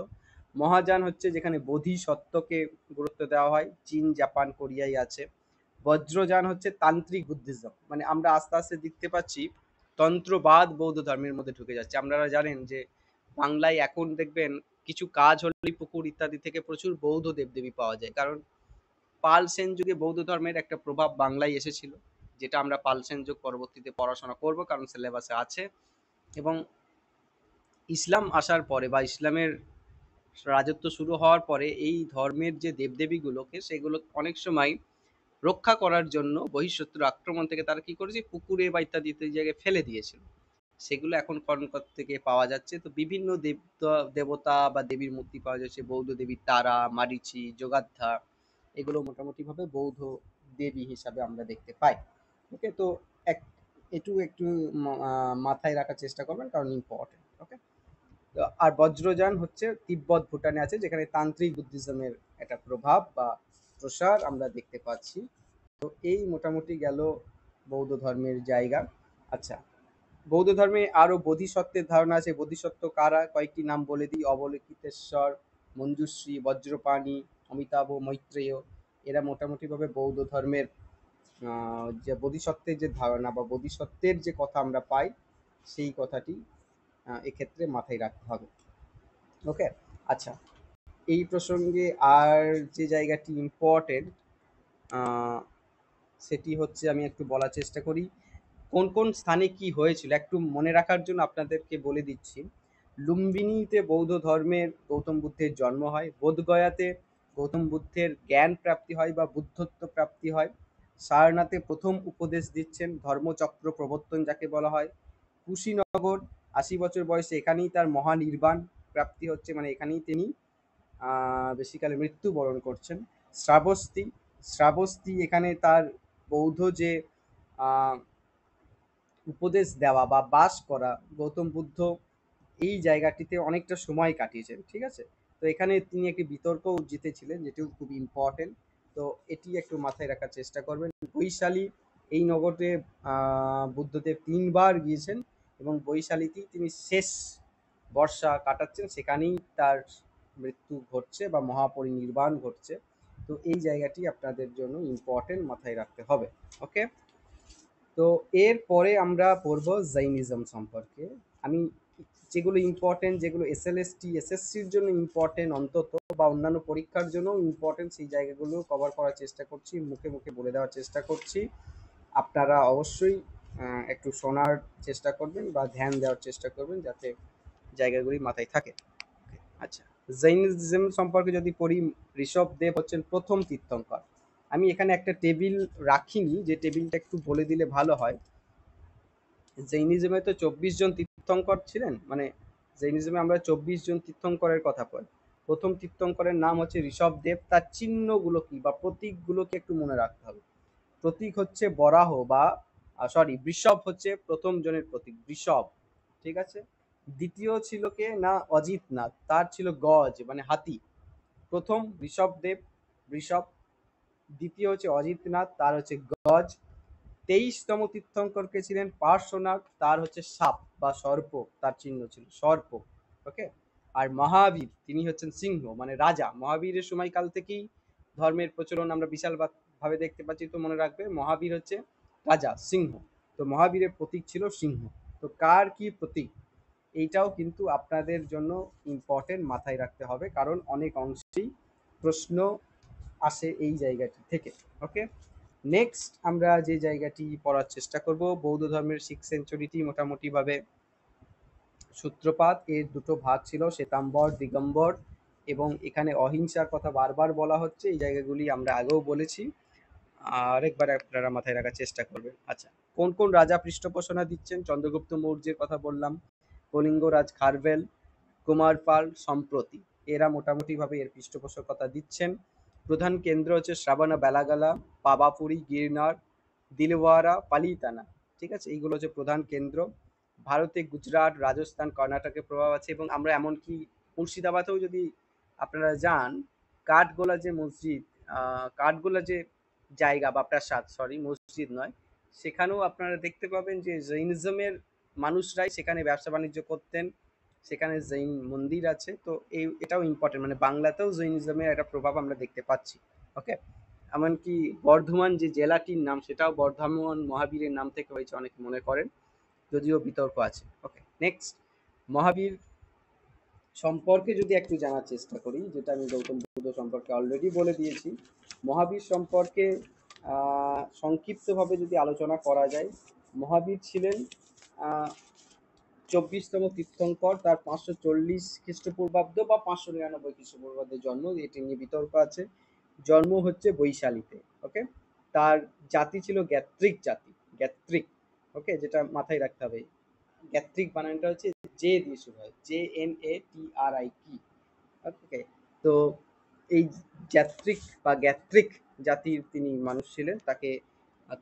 মহাযান হচ্ছে যেখানে বোধিসত্ত্বকে গুরুত্ব দেওয়া হয়, চীন, জাপান, কোরিয়ায় আছে। বজ্রযান হচ্ছে তান্ত্রিক বুদ্ধিজম, মানে আমরা আস্তে আস্তে দেখতে পাচ্ছি তন্ত্রবাদ বৌদ্ধ ধর্মের মধ্যে ঢুকে যাচ্ছে। আপনারা জানেন যে বাংলায় এখন দেখবেন কিছু কাজ হলেই পুকুর ইত্যাদি থেকে প্রচুর বৌদ্ধ দেবদেবী পাওয়া যায়, কারণ পাল সেন যুগে বৌদ্ধ ধর্মের একটা প্রভাব বাংলায় এসেছিল, যেটা আমরা পাল সেন যুগ পরবর্তীতে পড়াশোনা করব, কারণ সিলেবাসে আছে। এবং ইসলাম আসার পরে বা ইসলামের রাজত্ব শুরু হওয়ার পরে এই ধর্মের যে দেবদেবীগুলোকে, সেগুলো অনেক সময় রক্ষা করার জন্য বহিঃশত্রুর আক্রমণ থেকে তারা কি করেছে, পুকুরে বা ইত্যাদি ইত্যাদি জায়গায় ফেলে দিয়েছিল। সেগুলো এখন কর্ণকর থেকে পাওয়া যাচ্ছে। তো বিভিন্ন দেবতা বা দেবীর মূর্তি পাওয়া যাচ্ছে, বৌদ্ধ দেবী তারা, মারিচি, যোগাধ্যা, এগুলো মোটামুটিভাবে বৌদ্ধ দেবী হিসাবে আমরা দেখতে পাই। ওকে, তো এক একটু মাথায় রাখার চেষ্টা করবেন, কারণ ইম্পর্টেন্ট। ওকে, তো আর বজ্রযান হচ্ছে তিব্বত ভুটানে আছে, যেখানে তান্ত্রিক বুদ্ধিজমের একটা প্রভাব বা প্রসার আমরা দেখতে পাচ্ছি। তো এই মোটামুটি গেল বৌদ্ধ ধর্মের জায়গা। আচ্ছা, বৌদ্ধ ধর্মে আরো বোধিসত্ত্বের ধারণা আছে। বোধিসত্ত্ব কারা? কয়েকটি নাম বলে দিই: অবলোকিতেশ্বর, মঞ্জুশ্রী, বজ্রপাণি, অমিতাভ, মৈত্রেয়। এরা মোটামুটিভাবে বৌদ্ধ ধর্মের যে বোধিসত্ত্বের যে ধারণা বা বোধিসত্ত্বের যে কথা আমরা পাই, সেই কথাটি এক্ষেত্রে মাথায় রাখতে হবে। ওকে, আচ্ছা, এই প্রসঙ্গে আর যে জায়গাটি ইম্পর্টেন্ট, সেটি হচ্ছে, আমি একটু বলার চেষ্টা করি কোন কোন স্থানে কি হয়েছিল, একটু মনে রাখার জন্য আপনাদেরকে বলে দিচ্ছি। লুম্বিনীতে বৌদ্ধ ধর্মের গৌতম বুদ্ধের জন্ম হয়। বোধগয়াতে গৌতম বুদ্ধের জ্ঞান প্রাপ্তি হয় বা বুদ্ধত্ব প্রাপ্তি হয়। সারনাথে প্রথম উপদেশ দিচ্ছেন, ধর্মচক্র প্রবর্তন যাকে বলা হয়। কুশীনগর, 80 বছর বয়সে এখানেই তার মহানির্বাণ প্রাপ্তি হচ্ছে, মানে এখানেই তিনি বেসিক্যালি মৃত্যুবরণ করছেন। শ্রাবস্তি এখানে তার বৌদ্ধ যে উপদেশ দেওয়া বা বাস করা, গৌতম বুদ্ধ এই জায়গাটিতে অনেকটা সময় কাটিয়েছেন, ঠিক আছে। তো এখানে তিনি একটি বিতর্কও জিতেছিলেন, যেটিও খুব ইম্পর্টেন্ট। তো এটি একটু মাথায় রাখার চেষ্টা করবেন। বৈশালী, এই নগরে বুদ্ধদেব 3বার গিয়েছেন এবং বৈশালীতেই তিনি শেষ বর্ষা কাটাচ্ছেন, সেখানেই তার মৃত্যু ঘটছে বা মহাপরিনির্বাণ ঘটছে। তো এই জায়গাটি আপনাদের জন্য ইম্পর্টেন্ট, মাথায় রাখতে হবে। ওকে, তো এরপরে আমরা পড়ব জৈনিজম সম্পর্কে। আমি যেগুলো ইম্পর্টেন্ট, যেগুলো এসএলএসটি এসএসসির জন্য ইম্পর্টেন্ট অন্তত, বা অন্যান্য পরীক্ষার জন্য ইম্পর্টেন্ট, সেই জায়গাগুলো কভার করার চেষ্টা করছি, মুখে মুখে বলে দেওয়ার চেষ্টা করছি। আপনারা অবশ্যই একটু শোনার চেষ্টা করবেন বা ধ্যান দেওয়ার চেষ্টা করবেন, যাতে জায়গাগুলি মাথায় থাকে। আচ্ছা, জৈনিজম সম্পর্কে যদি পড়ি, ঋষভদেব হচ্ছেন প্রথম তীর্থঙ্কর। আমি এখানে একটা টেবিল রাখিনি, যে টেবিলটা একটু বলে দিলে ভালো হয়। জৈনিজমে তো 24 জন তীর্থঙ্কর ছিলেন, মানে জৈনিজমে আমরা 24 জন তীর্থঙ্করের কথা বলি। প্রথম তীর্থঙ্করের নাম হচ্ছে ঋষভদেব। তার চিহ্নগুলো কি বা প্রতীকগুলোকে একটু মনে রাখতে হবে। প্রতীক হচ্ছে বরাহ, বা সরি, বৃষভ হচ্ছে প্রথম জনের প্রতীক, বৃষভ। ঠিক আছে। দ্বিতীয় ছিল কে না, অজিতনাথ, তার ছিল গজ মানে হাতি। প্রথম ঋষভদেব, বৃষভ। দ্বিতীয় হচ্ছে অজিতনাথ, তার হচ্ছে গজ। 23তম তীর্থঙ্করকে ছিলেন পার্শ্বনাথ, তার হচ্ছে সাপ বা সর্প, তার চিহ্ন ছিল সর্প। ওকে। আর মহাবীর, তিনি হচ্ছেন সিংহ মানে রাজা। মহাবীরের সময়কাল থেকেই ধর্মের প্রচলন আমরা বিশাল ভাবে দেখতে পাচ্ছি। তো মনে রাখবে, মহাবীর হচ্ছে রাজা, সিংহ। তো মহাবীরের প্রতীক ছিল সিংহ। তো কার কি প্রতীক, এইটাও কিন্তু আপনাদের জন্য ইম্পর্টেন্ট, মাথায় রাখতে হবে, কারণ অনেক অংশেই প্রশ্ন আসে এই জায়গাটি থেকে। ওকে। নেক্সট আমরা যে জায়গাটি পড়ার চেষ্টা করব, বৌদ্ধ ধর্মের 6th সেঞ্চুরিটি মোটামুটিভাবে সূত্রপাত। এর দুটো ভাগ ছিল, শ্বেতাম্বর, দিগম্বর, এবং এখানে অহিংসার কথা বারবার বলা হচ্ছে। এই জায়গাগুলি আমরা আগেও বলেছি, আরেকবার আপনারা মাথায় রাখার চেষ্টা করবেন। আচ্ছা, কোন কোন রাজা পৃষ্ঠপোষণা দিচ্ছেন? চন্দ্রগুপ্ত মৌর্যের কথা বললাম, কলিঙ্গরাজ খারভেল, কুমারপাল সম্প্রতি, এরা মোটামুটিভাবে এর পৃষ্ঠপোষকতা দিচ্ছেন। প্রধান কেন্দ্র হচ্ছে শ্রাবণা বেলাগালা, পাবাপুরী, গিরনার, দিলওয়ারা, পালিতানা। ঠিক আছে, এইগুলো হচ্ছে প্রধান কেন্দ্র। ভারতে গুজরাট, রাজস্থান, কর্ণাটকের প্রভাব আছে, এবং আমরা এমনকি মুর্শিদাবাদেও যদি আপনারা যান, কাঠগোলা যে মসজিদ, কাঠগোলা যে জায়গা বা প্রাসাদ, সরি মসজিদ নয়, সেখানেও আপনারা দেখতে পাবেন যে জৈনিজমের মানুষরাই সেখানে ব্যবসা বাণিজ্য করতেন। সেখানে জৈন মন্দির আছে। তো এটাও ইম্পর্টেন্ট, মানে বাংলাতেও জৈনিজমের একটা প্রভাব আমরা দেখতে পাচ্ছি। ওকে। এমনকি বর্ধমান যে জেলাটির নাম, সেটাও বর্ধমান মহাবীরের নাম থেকে হয়েছে, অনেকে মনে করেন, যদিও বিতর্ক আছে। ওকে। নেক্সট, মহাবীর সম্পর্কে যদি একটু জানার চেষ্টা করি, যেটা আমি গৌতম বুদ্ধ সম্পর্কে অলরেডি বলে দিয়েছি। মহাবীর সম্পর্কে সংক্ষিপ্তভাবে যদি আলোচনা করা যায়, মহাবীর ছিলেন 24তম তীর্থঙ্কর। তার 540 খ্রিস্টপূর্বাব্দ বা 599 খ্রিস্টপূর্বাব্দে জন্ম, এটি নিয়ে বিতর্ক আছে। জন্ম হচ্ছে বৈশালীতে। ওকে। তার জাতি ছিল গ্যাত্রিক জাতি, গ্যাত্রিক। ওকে, যেটা মাথায় রাখতে হবে। গ্যাত্রিক বানানটা হচ্ছে জে দিয়ে শুরু হয়, JNATRIK। ওকে। তো এই গ্যাত্রিক বা গ্যাত্রিক জাতির তিনি মানুষ ছিলেন। তাকে,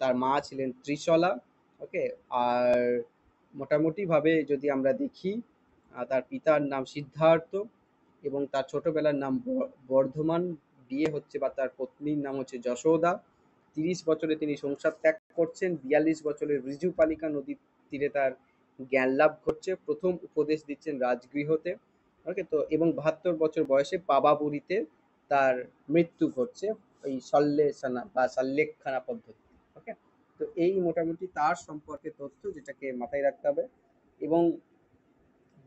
তার মা ছিলেন ত্রিশলা। ওকে। আর মোটামুটিভাবে যদি আমরা দেখি, তার পিতার নাম সিদ্ধার্থ, এবং তার ছোটবেলার নাম বর্ধমান। বিয়ে হচ্ছে, বা তার পত্নীর নাম হচ্ছে যশোদা। 30 বছরে তিনি সংসার ত্যাগ করছেন। 42 বছরে ঋজুপালিকা নদীর তীরে তার জ্ঞান লাভ ঘটছে। প্রথম উপদেশ দিচ্ছেন রাজগৃহতে। ওকে। তো এবং 72 বছর বয়সে পাবাপুরীতে তার মৃত্যু ঘটছে, ওই সল্লেখানা বা সল্লেখখানা পদ্ধতি। ওকে। তো এই মোটামুটি তার সম্পর্কে তথ্য, যেটাকে মাথায় রাখতে হবে। এবং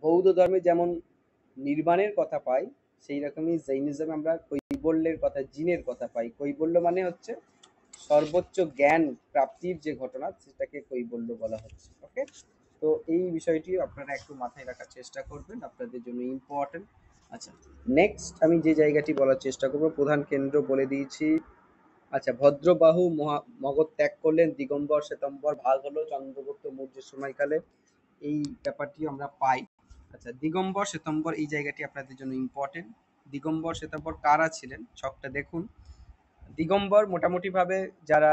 বৌদ্ধ ধর্মে যেমন নির্বাণের কথা পাই, সেই রকমই জৈনিজমে আমরা কৈবল্যের কথা, জিনের কথা পাই। কৈবল্য মানে হচ্ছে সর্বোচ্চ জ্ঞান প্রাপ্তির যে ঘটনা, সেটাকে কৈবল্য বলা হচ্ছে। ওকে। তো এই বিষয়টি আপনারা একটু মাথায় রাখার চেষ্টা করবেন, আপনাদের জন্য ইম্পর্টেন্ট। আচ্ছা, নেক্সট আমি যে জায়গাটি বলার চেষ্টা করব, প্রধান কেন্দ্র বলে দিয়েছি। আচ্ছা, ভদ্রবাহু মগধ ত্যাগ করলেন, দিগম্বর শ্বেতাম্বর ভাগ হলো চন্দ্রগুপ্ত মৌর্যের সময়কালে, এই ব্যাপারটি আমরা পাই। আচ্ছা, দিগম্বর শ্বেতাম্বর এই জায়গাটি আপনাদের জন্য ইম্পর্টেন্ট। দিগম্বর শ্বেতাম্বর কারা ছিলেন, ছকটা দেখুন। দিগম্বর মোটামুটিভাবে যারা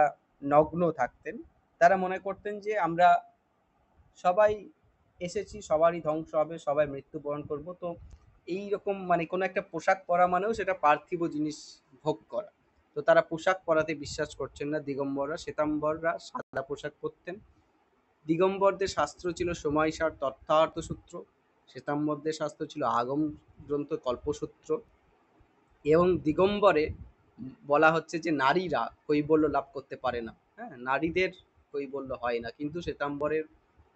নগ্ন থাকতেন, তারা মনে করতেন যে আমরা সবাই এসেছি, সবারই ধ্বংস হবে, সবাই মৃত্যুবরণ করব। তো এই রকম, মানে কোনো একটা পোশাক পরা মানেও সেটা পার্থিব জিনিস ভোগ করা। তো তারা পোশাক পরাতে বিশ্বাস করছেন না দিগম্বররা। শ্বেতাম্বররা সাদা পোশাক পরতেন। দিগম্বরদের শাস্ত্র ছিল সময়সার তথ্যার্থ সূত্র, শ্বেতাম্বরদের শাস্ত্র ছিল আগম গ্রন্থ কল্পসূত্র। এবং দিগম্বরে বলা হচ্ছে যে নারীরা কৈবল্য লাভ করতে পারে না। হ্যাঁ, নারীদের কৈবল্য হয় না, কিন্তু শ্বেতাম্বরের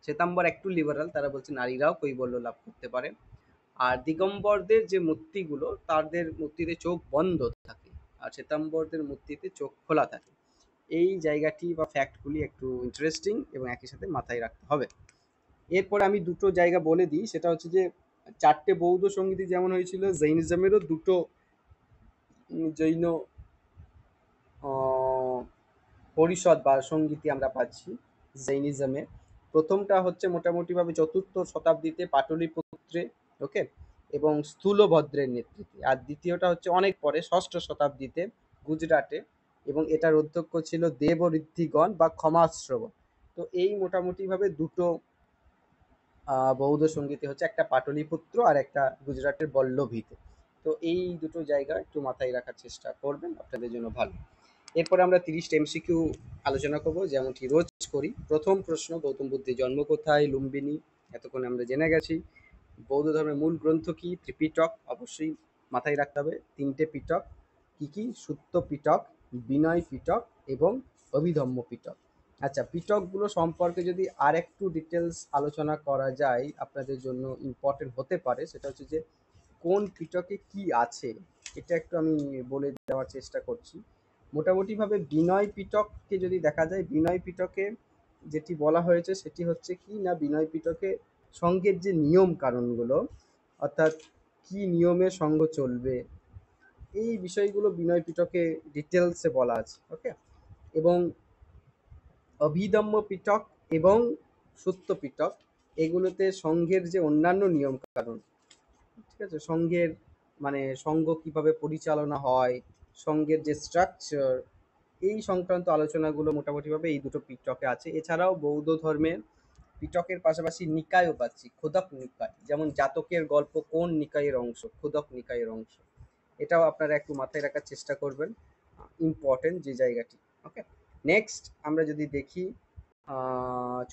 শ্বেতাম্বর একটু লিবারাল, তারা বলছে নারীরাও কৈবল্য লাভ করতে পারে। আর দিগম্বরদের যে মূর্তিগুলো, তাদের মূর্তিতে চোখ বন্ধ থাকে, আর শ্বেতাম্বরদের মূর্তিতে চোখ খোলা থাকে। এই জায়গাটি বা ফ্যাক্টগুলি একটু ইন্টারেস্টিং এবং একই সাথে মাথায় রাখতে হবে। এরপর আমি দুটো জায়গা বলে দিই, সেটা হচ্ছে যে চারটে বৌদ্ধ সঙ্গীতি যেমন হয়েছিল, জৈনিজমেরও দুটো জৈন পরিষদ বা সঙ্গীতি আমরা পাচ্ছি জৈনিজমে। প্রথমটা হচ্ছে মোটামুটিভাবে চতুর্থ শতাব্দীতে পাটলিপুত্রে, ওকে, এবং স্থূলভদ্রের নেতৃত্বে। আর দ্বিতীয়টা হচ্ছে অনেক পরে ষষ্ঠ শতাব্দীতে গুজরাটে, এবং এটার অধ্যক্ষ ছিল দেবঋদ্ধিগণ বা ক্ষমাশ্রবণ। তো এই মোটামুটিভাবে দুটো বৌদ্ধ সঙ্গীতে হচ্ছে, একটা পাটলিপুত্র আর একটা গুজরাটের বল্লভীতে। তো এই দুটো জায়গা একটু মাথায় রাখার চেষ্টা করবেন, আপনাদের জন্য ভালো। এরপরে আমরা 30টা এমসিকিউ আলোচনা করব, যেমনটি রোজ করি। প্রথম প্রশ্ন, গৌতম বুদ্ধের জন্ম কোথায়? লুম্বিনী, এতক্ষণ আমরা জেনে গেছি। বৌদ্ধ ধর্মের মূল গ্রন্থ কি? ত্রিপিটক, অবশ্যই মাথায় রাখতে হবে। 3টে পিটক কি কি? সুত্ত পিটক, বিনয় পিটক এবং অভিধম্ম পিটক। আচ্ছা, পিটকগুলো সম্পর্কে যদি আর একটু ডিটেলস আলোচনা করা যায়, আপনাদের জন্য ইম্পর্টেন্ট হতে পারে। সেটা হচ্ছে যে কোন পিটকে কি আছে, এটা একটু আমি বলে দেওয়ার চেষ্টা করছি। মোটামুটিভাবে বিনয় পিটককে যদি দেখা যায়, বিনয় পিটকে যেটি বলা হয়েছে সেটি হচ্ছে কি না, বিনয় পিটকে সঙ্ঘের যে নিয়ম কানুনগুলো, অর্থাৎ কি নিয়মে সঙ্ঘ চলবে, এই বিষয়গুলো বিনয় পিটকে ডিটেলসে বলা আছে, ওকে। এবং অভিধম্ম পিটক এবং সত্য পিটক, এগুলোতে সঙ্ঘের যে অন্যান্য নিয়ম কানুন, ঠিক আছে, সঙ্ঘের মানে সঙ্ঘ কিভাবে পরিচালনা হয়, সঙ্ঘের যে স্ট্রাকচার, এই সংক্রান্ত আলোচনাগুলো মোটামুটিভাবে এই দুটো পিটকে আছে। এছাড়াও বৌদ্ধ ধর্মের পিটকের পাশাপাশি নিকায়ও পাচ্ছি, খোদক নিকায়, যেমন জাতকের গল্প কোন নিকায়ের অংশ? খোদক নিকায়ের অংশ। এটাও আপনারা একটু মাথায় রাখার চেষ্টা করবেন, ইম্পর্টেন্ট যে জায়গাটি, ওকে। নেক্সট আমরা যদি দেখি,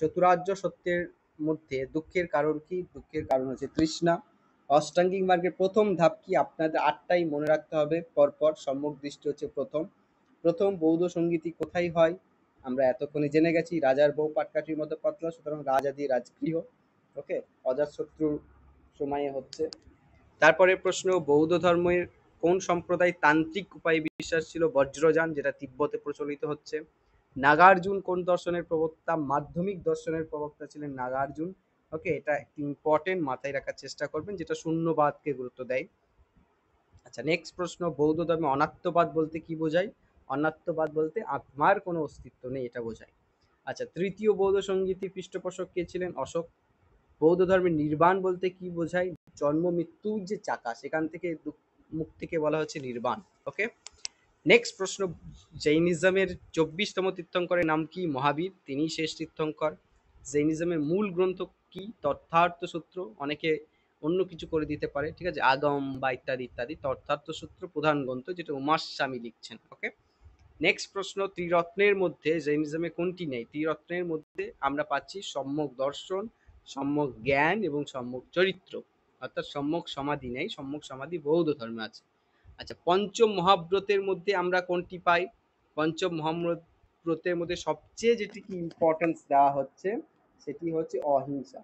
চতুরার্য সত্যের মধ্যে দুঃখের কারণ কি? দুঃখের কারণ হচ্ছে তৃষ্ণা। অষ্টাঙ্গিক মার্গের প্রথম ধাপ কি? আপনাদের 8টাই মনে রাখতে হবে পরপর। সম্যক দৃষ্টি হচ্ছে প্রথম। প্রথম বৌদ্ধ সঙ্গীতি কোথায় হয়? আমরা এতক্ষণে জেনে গেছি, রাজার বউ পাটকাঠির মতো পাতলা, সুতরাং রাজাদি রাজগৃহ, ওকে, অজাতশত্রুর সময়ে হচ্ছে। তারপরে প্রশ্ন, বৌদ্ধ ধর্মের কোন সম্প্রদায় তান্ত্রিক উপায়ে বিশ্বাস ছিল? বজ্রযান, যেটা তিব্বতে প্রচলিত হচ্ছে। নাগার্জুন কোন দর্শনের প্রবক্তা? মাধ্যমিক দর্শনের প্রবক্তা ছিলেন নাগার্জুন, ওকে। এটা একটি ইম্পর্টেন্ট, মাথায় রাখার চেষ্টা করবেন, যেটা শূন্যবাদকে গুরুত্ব দেয়। আচ্ছা, নেক্সট প্রশ্ন, বৌদ্ধ ধর্মে অনাত্মবাদ বলতে কি বোঝায়? অনাত্মবাদ বলতে আত্মার কোনো অস্তিত্ব নেই, এটা বোঝায়। আচ্ছা, তৃতীয় বৌদ্ধ সঙ্গীতির পৃষ্ঠপোষক কে ছিলেন? অশোক। বৌদ্ধ ধর্মের নির্বাণ বলতে কি বোঝায়? জন্ম মৃত্যুর যে চাকা, সেখান থেকে মুক্তিকে বলা হচ্ছে নির্বাণ, ওকে। নেক্সট প্রশ্ন, জৈনিজমের 24তম তীর্থঙ্করের নাম কি? মহাবীর, তিনি শেষ তীর্থঙ্কর। জৈনিজমের মূল গ্রন্থ কি? তথার্থ সূত্র, অনেকে অন্য কিছু করে দিতে পারে, ঠিক আছে, আগম বা ইত্যাদি ইত্যাদি। তথার্থ সূত্র প্রধান গ্রন্থ, যেটা উমাস স্বামী লিখছেন, ওকে। নেক্সট প্রশ্ন, ত্রিরত্নের মধ্যে জৈনিজমে কোনটি নেই? ত্রিরত্নের মধ্যে আমরা পাচ্ছি সম্যক দর্শন, সম্যক জ্ঞান এবং সম্যক চরিত্র, অর্থাৎ সম্যক সমাধি নেই। সম্যক সমাধি বৌদ্ধ ধর্মে আছে। আচ্ছা, পঞ্চম মহাব্রতের মধ্যে আমরা কোনটি পাই? পঞ্চম মহাব্রতের মধ্যে সবচেয়ে যেটিকে ইম্পর্টেন্স দেওয়া হচ্ছে, সেটি হচ্ছে অহিংসা।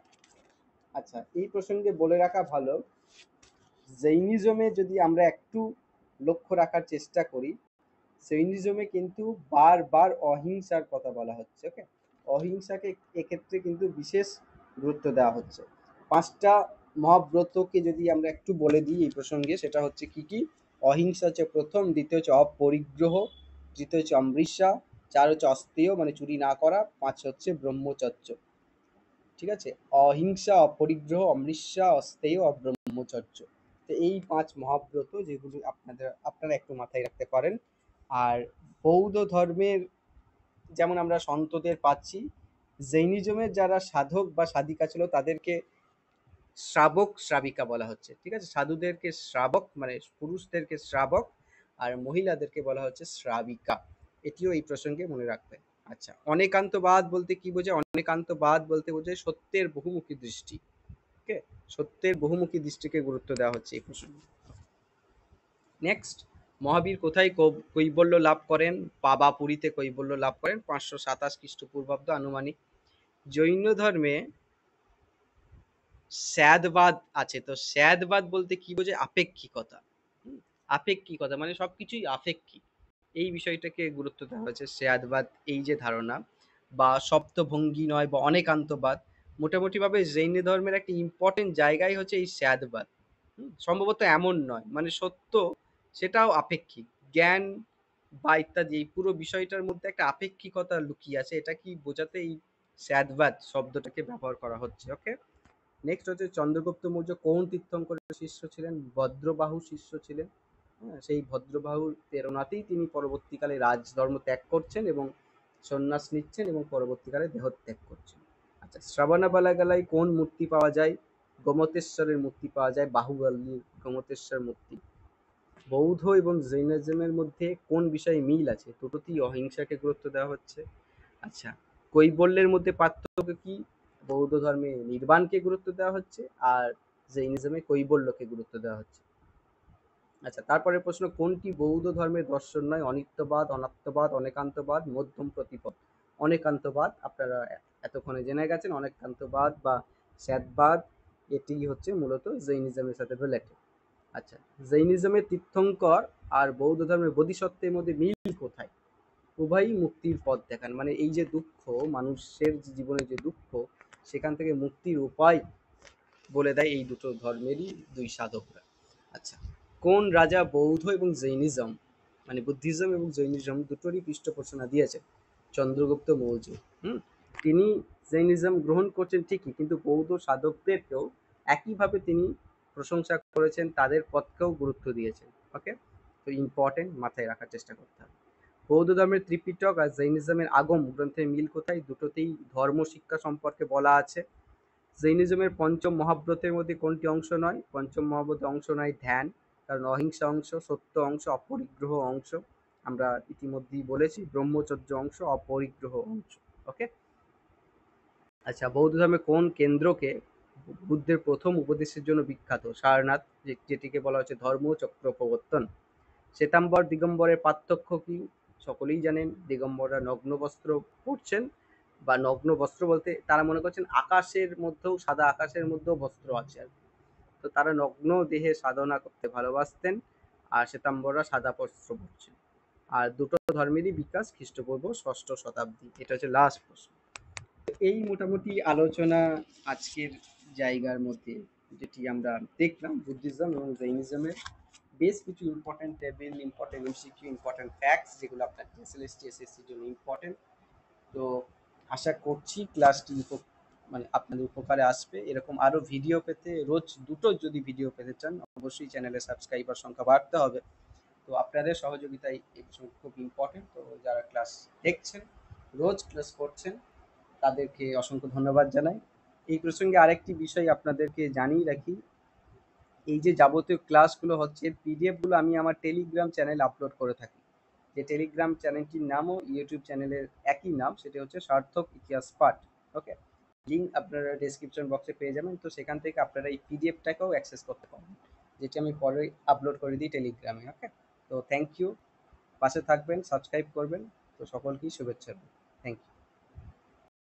আচ্ছা, এই প্রসঙ্গে বলে রাখা ভালো, জৈনিজমে যদি আমরা একটু লক্ষ্য রাখার চেষ্টা করি, জৈনিজমে কিন্তু বারবার অহিংসার কথা বলা হচ্ছে, ওকে। অহিংসাকে এক্ষেত্রে কিন্তু বিশেষ গুরুত্ব দেওয়া হচ্ছে। 5টা মহাব্রতকে যদি আমরা একটু বলে দিই এই প্রসঙ্গে, সেটা হচ্ছে কি কি? অহিংসা হচ্ছে প্রথম, দ্বিতীয় হচ্ছে অপরিগ্রহ, তৃতীয় হচ্ছে অমৃষা, 4 হচ্ছে অস্তেয় মানে চুরি না করা, 5 হচ্ছে ব্রহ্মচর্য, ঠিক আছে। অহিংসা, অপরিগ্রহ, অমৃষা, অস্তেয়, অব্রহ্মচর্য। তো এই 5 মহাব্রত, যেগুলো আপনারা একটু মাথায় রাখতে পারেন। আর বৌদ্ধ ধর্মের যেমন আমরা সন্তদের পাচ্ছি, জৈনিজমের যারা সাধক বা সাধিকা ছিল তাদেরকে শ্রাবক শ্রাবিকা বলা হচ্ছে, ঠিক আছে। সাধুদেরকে শ্রাবক মানে পুরুষদেরকে শ্রাবক, আর মহিলাদেরকে বলা হচ্ছে শ্রাবিকা। এটিও এই প্রসঙ্গে মনে রাখবেন। আচ্ছা, অনেকান্তবাদ বলতে কি বোঝায়? অনেকান্তবাদ বলতে বোঝায় সত্যের বহুমুখী দৃষ্টি, ওকে। সত্যের বহুমুখী দৃষ্টিকে গুরুত্ব দেওয়া হচ্ছে এই প্রসঙ্গে। নেক্সট, মহাবীর কোথায় কৈবল্য লাভ করেন? পাবাপুরীতে কৈবল্য লাভ করেন, 527 খ্রিস্টপূর্বাব্দ আনুমানিক। জৈন ধর্মে স্যাদবাদ আছে। তো স্যাদবাদ বলতে কি বোঝায়? আপেক্ষিকতা। হুম? আপেক্ষিকতা মানে সবকিছুই আপেক্ষিক। এই বিষয়টাকে গুরুত্ব দেওয়া হয়েছে স্যাদবাদ, এই যে ধারণা, বা সপ্তভঙ্গি নয় বা অনেকান্তবাদ। মোটামুটিভাবে জৈন ধর্মের একটা ইম্পর্টেন্ট জায়গায় হচ্ছে এই স্যাদবাদ। সম্ভবত এমন নয়, মানে সত্য সেটাও আপেক্ষিক। জ্ঞান বা ইত্যাদি এই পুরো বিষয়টার মধ্যে একটা আপেক্ষিকতা লুকিয়ে আছে। এটা কি বোঝাতে এই স্যাদবাদ শব্দটাকে ব্যবহার করা হচ্ছে। ওকে, নেক্সট হচ্ছে চন্দ্রগুপ্ত মৌর্য কোন তীর্থঙ্করের শিষ্য ছিলেন? ভদ্রবাহু শিষ্য ছিলেন। হ্যাঁ, সেই ভদ্রবাহুর প্রেরণাতেই তিনি পরবর্তীকালে রাজধর্ম ত্যাগ করছেন এবং সন্ন্যাস নিচ্ছেন এবং পরবর্তীকালে দেহত্যাগ করছেন। আচ্ছা, শ্রাবণবালাগালায় কোন মূর্তি পাওয়া যায়? গোমতেশ্বরের মূর্তি পাওয়া যায়, বাহুবলীর গোমতেশ্বর মূর্তি। বৌদ্ধ এবং জৈনিজমের মধ্যে কোন বিষয়ে মিল আছে? দুটোতেই অহিংসাকে গুরুত্ব দেওয়া হচ্ছে। আচ্ছা, কৈবল্যের মধ্যে পার্থক্য কি? বৌদ্ধ ধর্মে নির্বাণকে গুরুত্ব দেওয়া হচ্ছে, আর জৈনিজমে কৈবল্যকে গুরুত্ব দেওয়া হচ্ছে। আচ্ছা, তারপরের প্রশ্ন, কোনটি বৌদ্ধ ধর্মের দর্শন নয়? অনিত্যবাদ, অনাত্মবাদ, অনেকান্তবাদ, মধ্যম প্রতিপদ। অনেকান্তবাদ আপনারা এতক্ষণে জেনে গেছেন। অনেকান্তবাদ বা স্যাদবাদ এটি হচ্ছে মূলত জৈনিজমের সাথে রিলেটেড। আচ্ছা, জৈনিজমের তীর্থঙ্কর আর বৌদ্ধ ধর্মের বোধিসত্ত্বের মধ্যে মিল কোথায়? উভয়ই মুক্তির পথ দেখান। মানে এই যে দুঃখ, মানুষের যে জীবনে যে দুঃখ, সেখান থেকে মুক্তির উপায় বলে দেয় এই দুটো ধর্মেরই দুই সাধকরা। আচ্ছা, কোন রাজা বৌদ্ধ এবং জৈনিজম, মানে বুদ্ধিজম এবং জৈনিজম দুটোরই পৃষ্ঠপোষণা দিয়েছে? চন্দ্রগুপ্ত মৌর্য। হুম, তিনি জৈনিজম গ্রহণ করছেন ঠিকই, কিন্তু বৌদ্ধ সাধকদেরকেও একইভাবে তিনি প্রশংসা করেছেন, তাদের পথকেও গুরুত্ব দিয়েছেন। ওকে, তো ইম্পর্টেন্ট, মাথায় রাখার চেষ্টা করতে হবে। বৌদ্ধ ধর্মের ত্রিপিটক আর জৈনিজমের আগম গ্রন্থের মিল কোথায়? দুটোতেই ধর্ম শিক্ষা সম্পর্কে বলা আছে। জৈনিজমের পঞ্চম মহাব্রতের মধ্যে কোনটি অংশ নয়? পঞ্চম মহাব্রতে অংশ নয় ধ্যান, কারণ অহিংসা অংশ, সত্য অংশ, অপরিগ্রহ অংশ। আমরা ইতিমধ্যেই বলেছি ব্রহ্মচর্য অংশ, অপরিগ্রহ অংশ। ওকে, আচ্ছা, বৌদ্ধ ধর্মে কোন কেন্দ্রকে বুদ্ধের প্রথম উপদেশের জন্য বিখ্যাত? সারনাথ, যেটিকে বলা হচ্ছে ধর্মচক্র প্রবর্তন। শ্বেতাম্বর দিগম্বরের পার্থক্য কি? সকলেই জানেন, দিগম্বররা নগ্ন বস্ত্র পরছেন, বা নগ্ন বস্ত্র বলতে তারা মনে করছেন আকাশের মধ্যেও, সাদা আকাশের মধ্যেও বস্ত্র আছে আর কি। তো তারা নগ্ন দেহে সাধনা করতে ভালোবাসতেন, আর শ্বেতাম্বররা সাদা বস্ত্র পরছেন। আর দুটো ধর্মেরই বিকাশ খ্রিস্টপূর্ব ষষ্ঠ শতাব্দী। এটা হচ্ছে লাস্ট প্রশ্ন। এই মোটামুটি আলোচনা আজকের জায়গার মধ্যে, যেটি আমরা দেখলাম বুদ্ধিজম এবং জৈনিজমের বেশ কিছু important table, important MCQ, important facts, যেগুলো আপনার এসএলএসটি এসএসসির জন্য ইম্পর্টেন্ট। তো আশা করছি ক্লাসটি মানে আপনাদের উপকারে আসবে। এরকম আরও ভিডিও পেতে, রোজ দুটো যদি ভিডিও পেতে চান, অবশ্যই চ্যানেলে সাবস্ক্রাইবার সংখ্যা বাড়তে হবে। তো আপনাদের সহযোগিতাই এই বিষয়ে খুব ইম্পর্টেন্ট। তো যারা ক্লাস দেখছেন, রোজ ক্লাস করছেন, তাদেরকে অসংখ্য ধন্যবাদ জানাই। এই প্রসঙ্গে আরেকটি বিষয় আপনাদেরকে জানিয়ে রাখি, এই যে যাবতীয় ক্লাসগুলো হচ্ছে, পিডিএফগুলো আমি আমার টেলিগ্রাম চ্যানেলে আপলোড করে থাকি। যে টেলিগ্রাম চ্যানেলটির নামও ইউটিউব চ্যানেলের একই নাম, সেটা হচ্ছে সার্থক ইতিহাস পাঠ। ওকে, লিঙ্ক আপনারা ডেসক্রিপশন বক্সে পেয়ে যাবেন। তো সেখান থেকে আপনারা এই পিডিএফটাকেও অ্যাক্সেস করতে পারবেন, যেটি আমি পরে আপলোড করে দিই টেলিগ্রামে। ওকে, তো থ্যাংক ইউ, পাশে থাকবেন, সাবস্ক্রাইব করবেন। তো সকলকেই শুভেচ্ছা। Thank you.